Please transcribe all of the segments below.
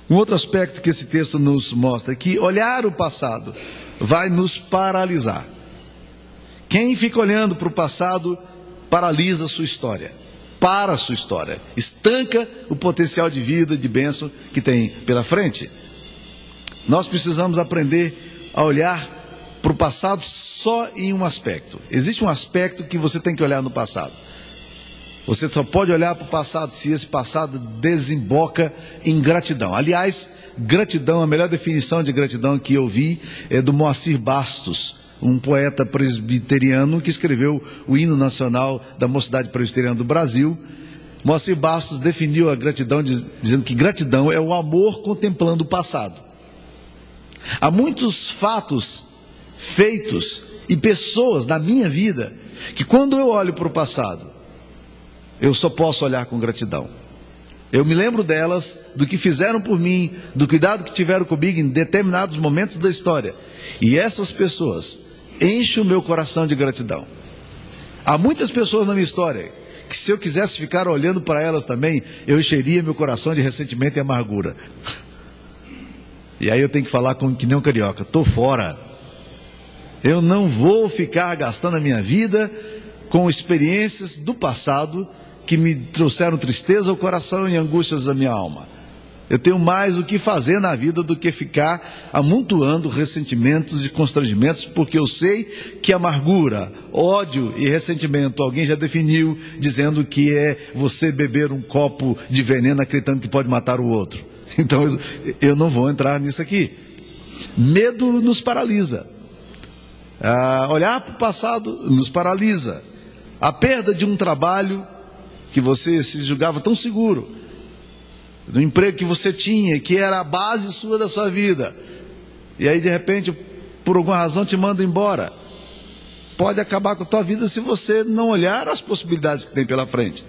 Um outro aspecto que esse texto nos mostra é que olhar o passado vai nos paralisar. Quem fica olhando para o passado paralisa a sua história, para a sua história, estanca o potencial de vida, de bênção que tem pela frente. Nós precisamos aprender a olhar para o passado só em um aspecto. Existe um aspecto que você tem que olhar no passado. Você só pode olhar para o passado se esse passado desemboca em gratidão. Aliás, gratidão, a melhor definição de gratidão que eu vi é do Moacir Bastos, um poeta presbiteriano que escreveu o hino nacional da Mocidade Presbiteriana do Brasil. Moacir Bastos definiu a gratidão dizendo que gratidão é o amor contemplando o passado. Há muitos fatos, feitos e pessoas na minha vida que quando eu olho para o passado, eu só posso olhar com gratidão. Eu me lembro delas, do que fizeram por mim, do cuidado que tiveram comigo em determinados momentos da história. E essas pessoas enchem o meu coração de gratidão. Há muitas pessoas na minha história que se eu quisesse ficar olhando para elas também, eu encheria meu coração de ressentimento e amargura. E aí eu tenho que falar que nem um carioca, estou fora. Eu não vou ficar gastando a minha vida com experiências do passado que me trouxeram tristeza ao coração e angústias à minha alma. Eu tenho mais o que fazer na vida do que ficar amontoando ressentimentos e constrangimentos, porque eu sei que amargura, ódio e ressentimento, alguém já definiu, dizendo que é você beber um copo de veneno acreditando que pode matar o outro. Então eu não vou entrar nisso aqui. Medo nos paralisa. Olhar para o passado nos paralisa. A perda de um trabalho que você se julgava tão seguro, do emprego que você tinha, que era a base sua da sua vida, e aí de repente, por alguma razão, te manda embora. Pode acabar com a tua vida se você não olhar as possibilidades que tem pela frente.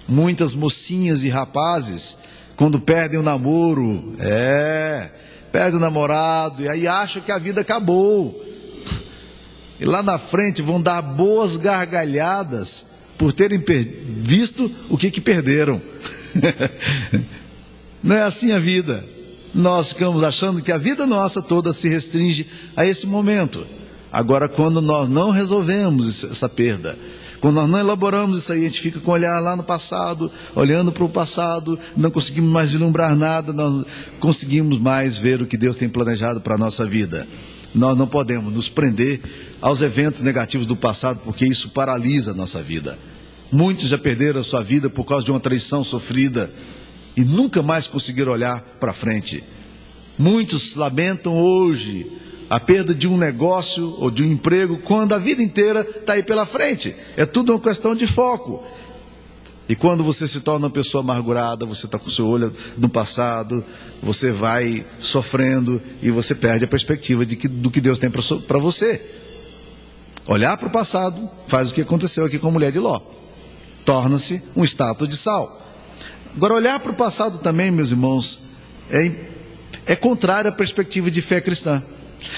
Muitas mocinhas e rapazes, quando perdem o namoro, perdem o namorado, e aí acham que a vida acabou. E lá na frente vão dar boas gargalhadas por terem visto o que perderam. Não é assim a vida. Nós ficamos achando que a vida nossa toda se restringe a esse momento. Agora, quando nós não resolvemos essa perda, quando nós não elaboramos isso aí, a gente fica com o olhar lá no passado, olhando para o passado, não conseguimos mais vislumbrar nada, não conseguimos mais ver o que Deus tem planejado para a nossa vida. Nós não podemos nos prender aos eventos negativos do passado, porque isso paralisa a nossa vida. Muitos já perderam a sua vida por causa de uma traição sofrida e nunca mais conseguiram olhar para frente. Muitos lamentam hoje a perda de um negócio ou de um emprego, quando a vida inteira está aí pela frente. É tudo uma questão de foco. E quando você se torna uma pessoa amargurada, você está com o seu olho no passado, você vai sofrendo e você perde a perspectiva do que Deus tem para você. Olhar para o passado faz o que aconteceu aqui com a mulher de Ló. Torna-se um estátua de sal. Agora, olhar para o passado também, meus irmãos, é contrário à perspectiva de fé cristã.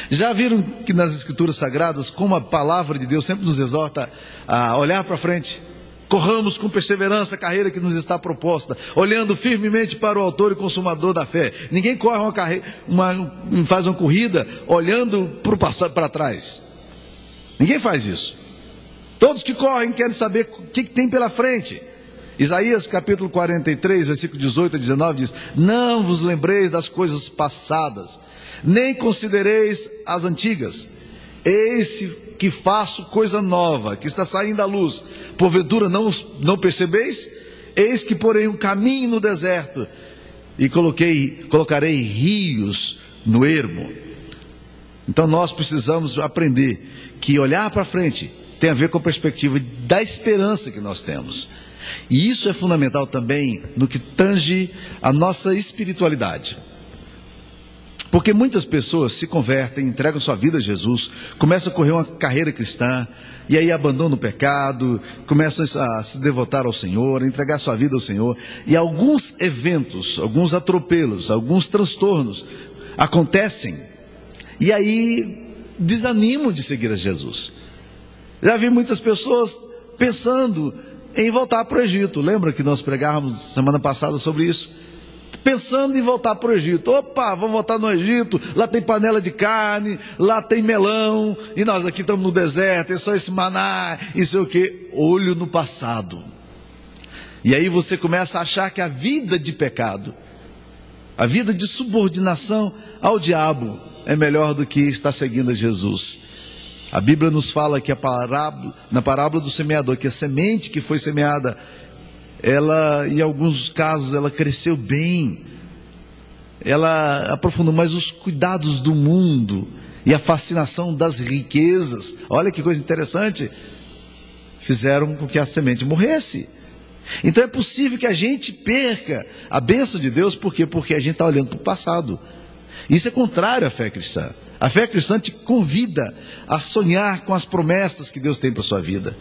Já viram que nas Escrituras Sagradas, como a palavra de Deus sempre nos exorta a olhar para frente? Corramos com perseverança a carreira que nos está proposta, olhando firmemente para o autor e consumador da fé. Ninguém corre faz uma corrida olhando para trás. Ninguém faz isso. Todos que correm querem saber o que tem pela frente. Isaías capítulo 43, versículo 18 a 19 diz: não vos lembreis das coisas passadas, nem considereis as antigas. Eis que faço coisa nova, que está saindo à luz. Porventura não percebeis? Eis que porei um caminho no deserto e colocarei rios no ermo. Então nós precisamos aprender que olhar para frente tem a ver com a perspectiva da esperança que nós temos. E isso é fundamental também no que tange a nossa espiritualidade. Porque muitas pessoas se convertem, entregam sua vida a Jesus, começam a correr uma carreira cristã, e aí abandonam o pecado, começam a se devotar ao Senhor, a entregar sua vida ao Senhor, e alguns eventos, alguns atropelos, alguns transtornos acontecem, e aí desanimam de seguir a Jesus. Já vi muitas pessoas pensando em voltar para o Egito. Lembra que nós pregávamos semana passada sobre isso? pensando em voltar para o Egito. Opa, vamos voltar no Egito, lá tem panela de carne, lá tem melão, e nós aqui estamos no deserto, é só esse maná, isso é o quê? Olho no passado. E aí você começa a achar que a vida de pecado, a vida de subordinação ao diabo é melhor do que estar seguindo a Jesus. A Bíblia nos fala que na parábola do semeador, que a semente que foi semeada, ela, em alguns casos, ela cresceu bem, ela aprofundou, mas os cuidados do mundo e a fascinação das riquezas, olha que coisa interessante, fizeram com que a semente morresse. Então é possível que a gente perca a bênção de Deus, por quê? Porque a gente está olhando para o passado. Isso é contrário à fé cristã. A fé cristã te convida a sonhar com as promessas que Deus tem para a sua vida.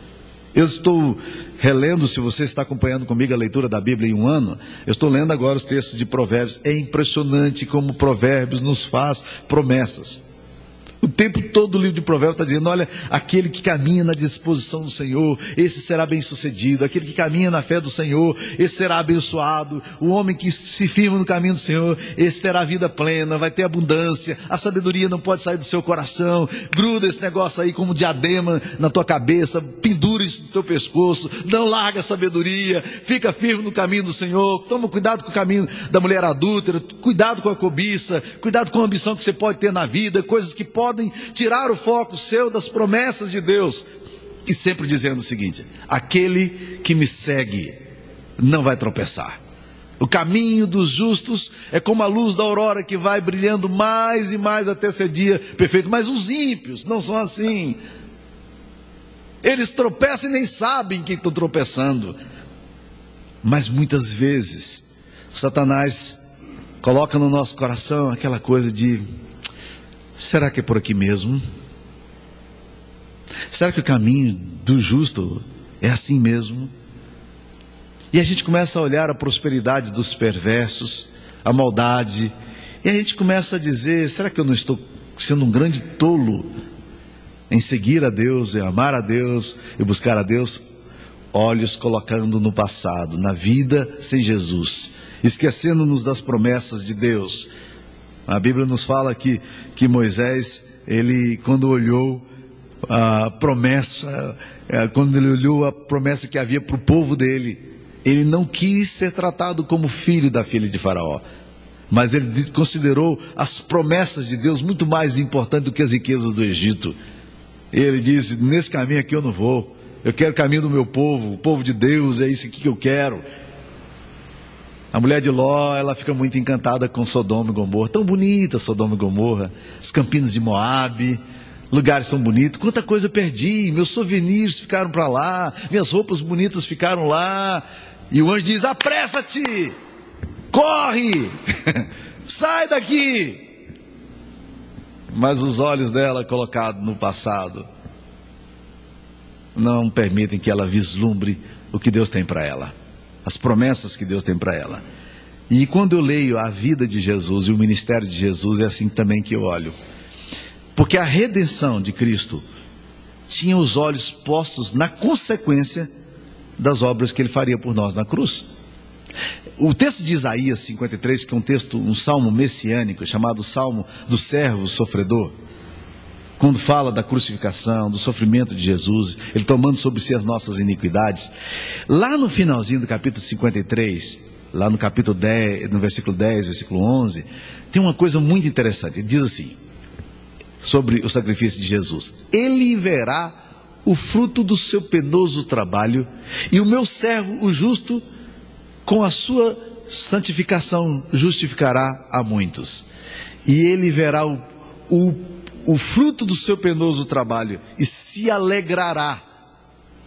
Eu estou relendo, se você está acompanhando comigo a leitura da Bíblia em um ano, eu estou lendo agora os textos de Provérbios. É impressionante como Provérbios nos faz promessas. O tempo todo o livro de Provérbios está dizendo, olha, aquele que caminha na disposição do Senhor, esse será bem sucedido. Aquele que caminha na fé do Senhor, esse será abençoado. O homem que se firma no caminho do Senhor, esse terá vida plena, vai ter abundância. A sabedoria não pode sair do seu coração. Gruda esse negócio aí como diadema na tua cabeça, pendura isso no teu pescoço, não larga a sabedoria, fica firme no caminho do Senhor. Toma cuidado com o caminho da mulher adúltera, cuidado com a cobiça, cuidado com a ambição que você pode ter na vida, coisas que podem tirar o foco seu das promessas de Deus. E sempre dizendo o seguinte: aquele que me segue não vai tropeçar. O caminho dos justos é como a luz da aurora que vai brilhando mais e mais até ser dia perfeito. Mas os ímpios não são assim. Eles tropeçam e nem sabem que estão tropeçando. Mas muitas vezes Satanás coloca no nosso coração aquela coisa de: será que é por aqui mesmo? Será que o caminho do justo é assim mesmo? E a gente começa a olhar a prosperidade dos perversos, a maldade, e a gente começa a dizer: será que eu não estou sendo um grande tolo em seguir a Deus, em amar a Deus e buscar a Deus? Olhos colocando no passado, na vida sem Jesus, esquecendo-nos das promessas de Deus. A Bíblia nos fala que Moisés, ele quando olhou a promessa, quando ele olhou a promessa que havia para o povo dele, ele não quis ser tratado como filho da filha de Faraó, mas ele considerou as promessas de Deus muito mais importantes do que as riquezas do Egito. Ele disse: nesse caminho aqui eu não vou, eu quero o caminho do meu povo, o povo de Deus, é isso aqui que eu quero. A mulher de Ló, ela fica muito encantada com Sodoma e Gomorra. Tão bonita Sodoma e Gomorra, as campinas de Moabe, lugares tão bonitos. Quanta coisa eu perdi, meus souvenirs ficaram para lá, minhas roupas bonitas ficaram lá. E o anjo diz: apressa-te, corre, sai daqui. Mas os olhos dela, colocados no passado, não permitem que ela vislumbre o que Deus tem para ela, as promessas que Deus tem para ela. E quando eu leio a vida de Jesus e o ministério de Jesus, é assim também que eu olho. Porque a redenção de Cristo tinha os olhos postos na consequência das obras que ele faria por nós na cruz. O texto de Isaías 53, que é um salmo messiânico, chamado Salmo do Servo Sofredor, quando fala da crucificação, do sofrimento de Jesus, ele tomando sobre si as nossas iniquidades, lá no finalzinho do capítulo 53, lá no capítulo 10, no versículo 10, versículo 11, tem uma coisa muito interessante. Ele diz assim, sobre o sacrifício de Jesus: ele verá o fruto do seu penoso trabalho, e o meu servo, o justo, com a sua santificação justificará a muitos. E ele verá o fruto do seu penoso trabalho e se alegrará.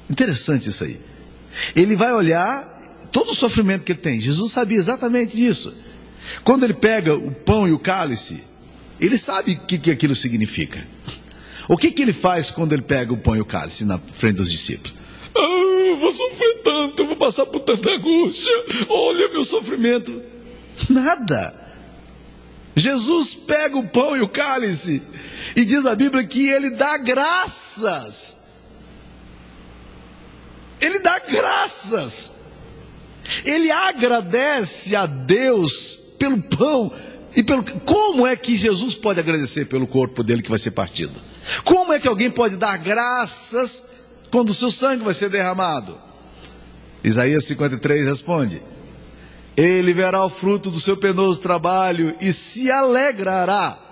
Interessante isso aí. Ele vai olhar todo o sofrimento que ele tem. Jesus sabia exatamente disso. Quando ele pega o pão e o cálice, ele sabe o que aquilo significa. O que ele faz quando ele pega o pão e o cálice na frente dos discípulos? Eu vou sofrer tanto, eu vou passar por tanta angústia, olha meu sofrimento. Nada. Jesus pega o pão e o cálice e diz a Bíblia que ele dá graças. Ele dá graças. Ele agradece a Deus pelo pão e pelo... Como é que Jesus pode agradecer pelo corpo dele que vai ser partido? Como é que alguém pode dar graças quando o seu sangue vai ser derramado? Isaías 53 responde: ele verá o fruto do seu penoso trabalho e se alegrará